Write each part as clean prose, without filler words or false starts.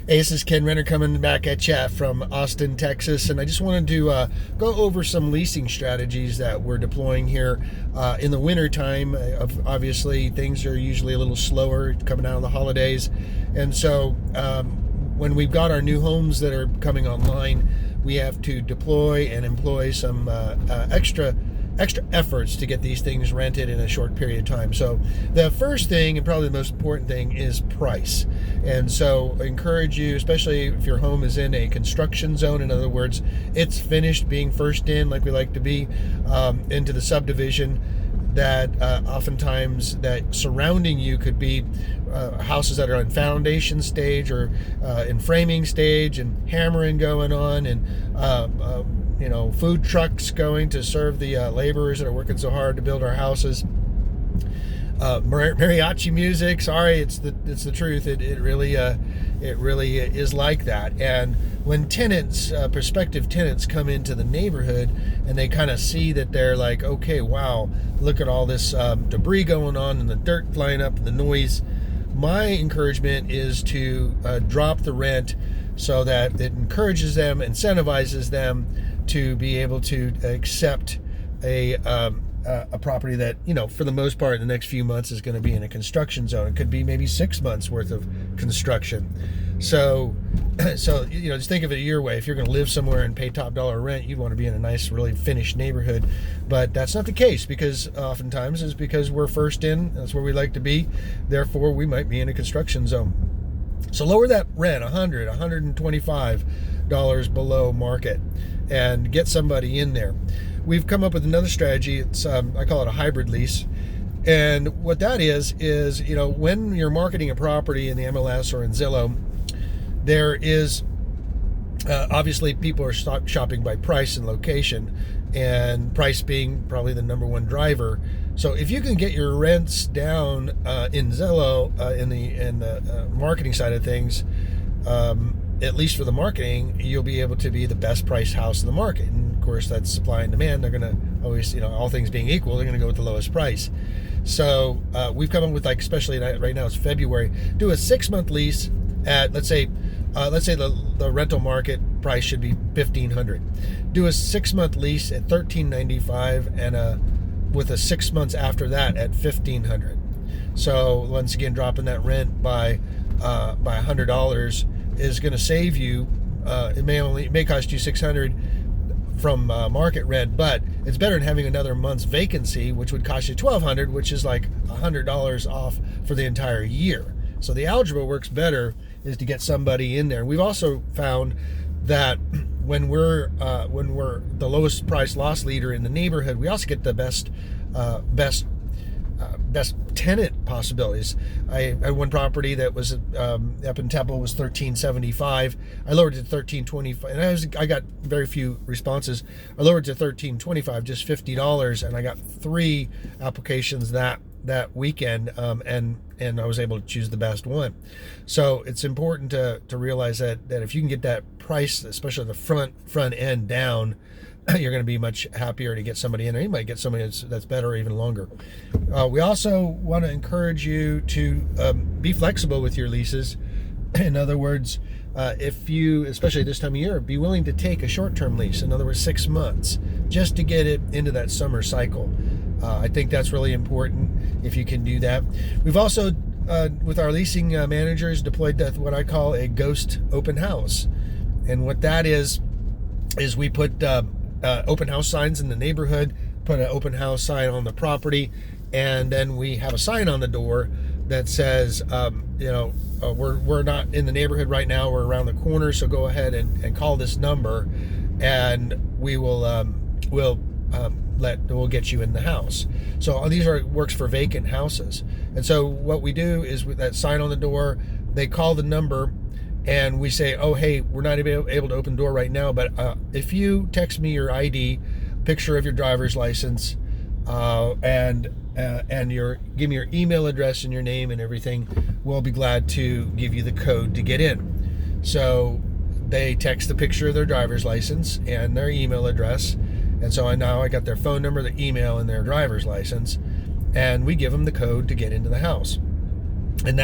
Hey, this is Kenn Renner coming back at you from Austin, Texas, and I just wanted to go over some leasing strategies that we're deploying here in the winter time. Obviously, things are usually a little slower coming out of the holidays, and so when we've got our new homes that are coming online, we have to deploy and employ some extra efforts to get these things rented in a short period of time. So the first thing, and probably the most important thing, is price. And so I encourage you, especially if your home is in a construction zone, in other words, it's finished being first in, like we like to be, into the subdivision, that oftentimes that surrounding you could be houses that are on foundation stage or in framing stage, and hammering going on, and food trucks going to serve the laborers that are working so hard to build our houses. Mariachi music. Sorry, it's the truth. It really is like that. And when tenants, prospective tenants, come into the neighborhood and they kind of see that, they're like, okay, wow, look at all this debris going on and the dirt flying up and the noise. My encouragement is to drop the rent so that it encourages them, incentivizes them to be able to accept a property that, for the most part, in the next few months is going to be in a construction zone. It could be maybe 6 months worth of construction. So just think of it your way. If you're going to live somewhere and pay top dollar rent, you'd want to be in a nice, really finished neighborhood. But that's not the case, because oftentimes it's because we're first in. That's where we like to be. Therefore, we might be in a construction zone. So lower that rent $100, $125 below market, and get somebody in there. We've come up with another strategy. It's I call it a hybrid lease. And what that is when you're marketing a property in the MLS or in Zillow, there is obviously people are shopping by price and location, and price being probably the number one driver. So if you can get your rents down in Zillow, in the marketing side of things, at least for the marketing, you'll be able to be the best priced house in the market. And of course, that's supply and demand. They're going to always, all things being equal, they're going to go with the lowest price. So we've come up with, especially right now it's February, do a 6-month lease at, let's say the rental market price should be $1,500. Do a 6-month lease at $1,395, and with a 6 months after that at $1,500. So once again, dropping that rent by $100 is going to save you. It may cost you $600 from market rent, but it's better than having another month's vacancy, which would cost you $1,200, which is like $100 off for the entire year. So the algebra works better is to get somebody in there. We've also found that when we're the lowest price loss leader in the neighborhood, we also get the best tenant possibilities. I had one property that was up in Temple, was $1,375. I lowered it to $1,325, and I got very few responses. I lowered it to $1,325, just $50, and I got 3 applications that weekend, and I was able to choose the best one. So it's important to realize that if you can get that price, especially the front end, down, you're going to be much happier to get somebody in there. You might get somebody that's better or even longer. We also want to encourage you to be flexible with your leases. In other words, if you, especially this time of year, be willing to take a short-term lease, in other words 6 months, just to get it into that summer cycle. I think that's really important if you can do that. We've also, with our leasing managers, deployed what I call a ghost open house. And what that is we put open house signs in the neighborhood, put an open house sign on the property, and then we have a sign on the door that says, we're not in the neighborhood right now, we're around the corner, so go ahead and call this number, and we will we'll get you in the house. So these works for vacant houses. And so what we do is, with that sign on the door, they call the number, and we say, oh, hey, we're not able to open the door right now, but if you text me your ID, picture of your driver's license, and give me your email address and your name and everything, we'll be glad to give you the code to get in. So they text the picture of their driver's license and their email address, and so I got their phone number, their email, and their driver's license, and we give them the code to get into the house. And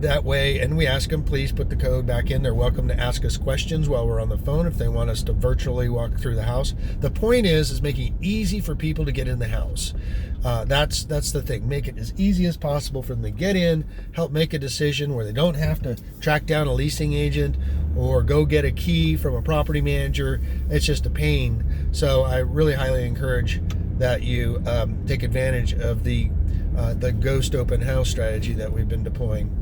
that way, and we ask them, please put the code back in. They're welcome to ask us questions while we're on the phone if they want us to virtually walk through the house. The point is making it easy for people to get in the house. That's the thing. Make it as easy as possible for them to get in, help make a decision where they don't have to track down a leasing agent or go get a key from a property manager. It's just a pain. So I really highly encourage that you take advantage of the ghost open house strategy that we've been deploying.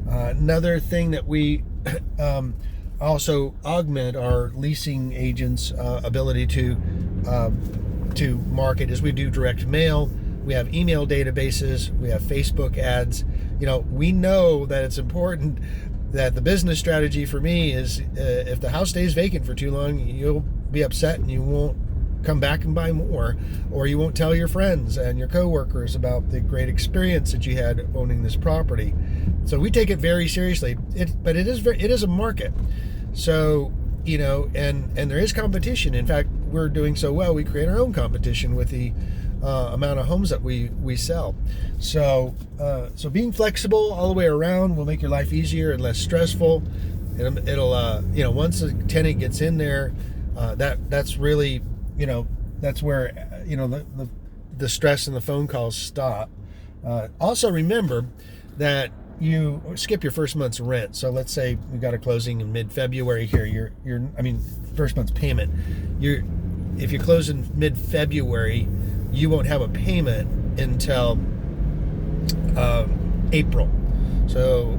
Another thing that we also augment our leasing agents' ability to market is we do direct mail. We have email databases. We have Facebook ads. We know that it's important that the business strategy for me is if the house stays vacant for too long, you'll be upset and you won't come back and buy more, or you won't tell your friends and your coworkers about the great experience that you had owning this property. So we take it very seriously. But it is a market. So and there is competition. In fact, we're doing so well, we create our own competition with the amount of homes that we sell. So being flexible all the way around will make your life easier and less stressful. It'll once a tenant gets in there, that's really that's where the stress and the phone calls stop. Also remember that you skip your first month's rent. So let's say we got a closing in mid-February here. First month's payment. If you close in mid-February, you won't have a payment until April. So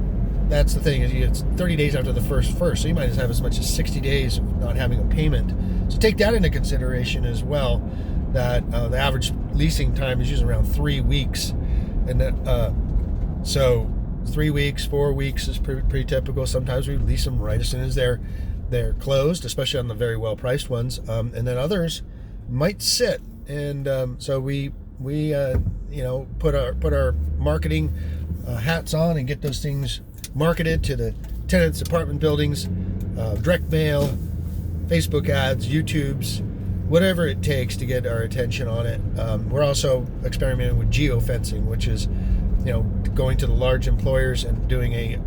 that's the thing, is it's 30 days after the first, so you might have as much as 60 days of not having a payment. So take that into consideration as well, that the average leasing time is usually around 3 weeks. And that, so 3 weeks, 4 weeks is pretty typical. Sometimes we lease them right as soon as they're closed, especially on the very well priced ones. And then others might sit. And so we put our marketing hats on and get those things marketed to the tenants, apartment buildings, direct mail, Facebook ads, YouTubes, whatever it takes to get our attention on it. We're also experimenting with geofencing, which is going to the large employers and doing a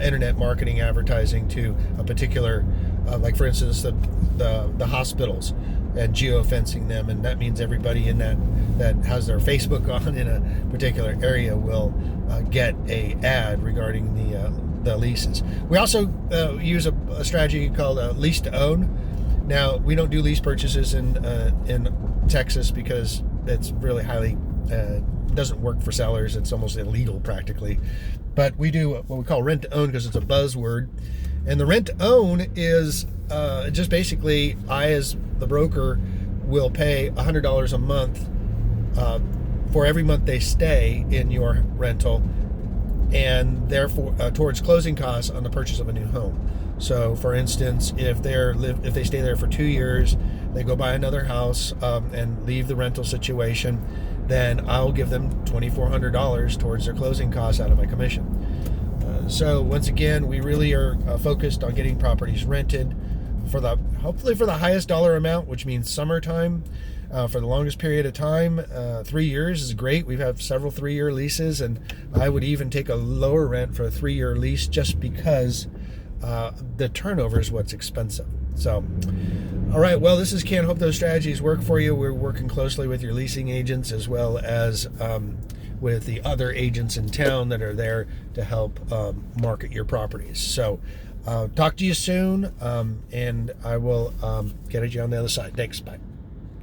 internet marketing advertising to a particular, like for instance the hospitals, and geofencing them, and that means everybody in that has their Facebook on in a particular area will get a ad regarding the leases. We also use a strategy called lease to own. Now, we don't do lease purchases in Texas because it's really highly doesn't work for sellers. It's almost illegal practically. But we do what we call rent to own because it's a buzzword. And the rent to own is just basically, I as the broker will pay $100 a month for every month they stay in your rental, and therefore towards closing costs on the purchase of a new home. So, for instance, if they stay there for 2 years, they go buy another house and leave the rental situation, then I'll give them $2,400 towards their closing costs out of my commission. So once again, we really are focused on getting properties rented hopefully for the highest dollar amount, which means summertime, for the longest period of time. 3 years is great. We've had several 3-year leases, and I would even take a lower rent for a 3-year lease just because the turnover is what's expensive. So, all right, well, this is Ken. Hope those strategies work for you. We're working closely with your leasing agents as well as with the other agents in town that are there to help market your properties. So talk to you soon, and I will get at you on the other side. Thanks. Bye.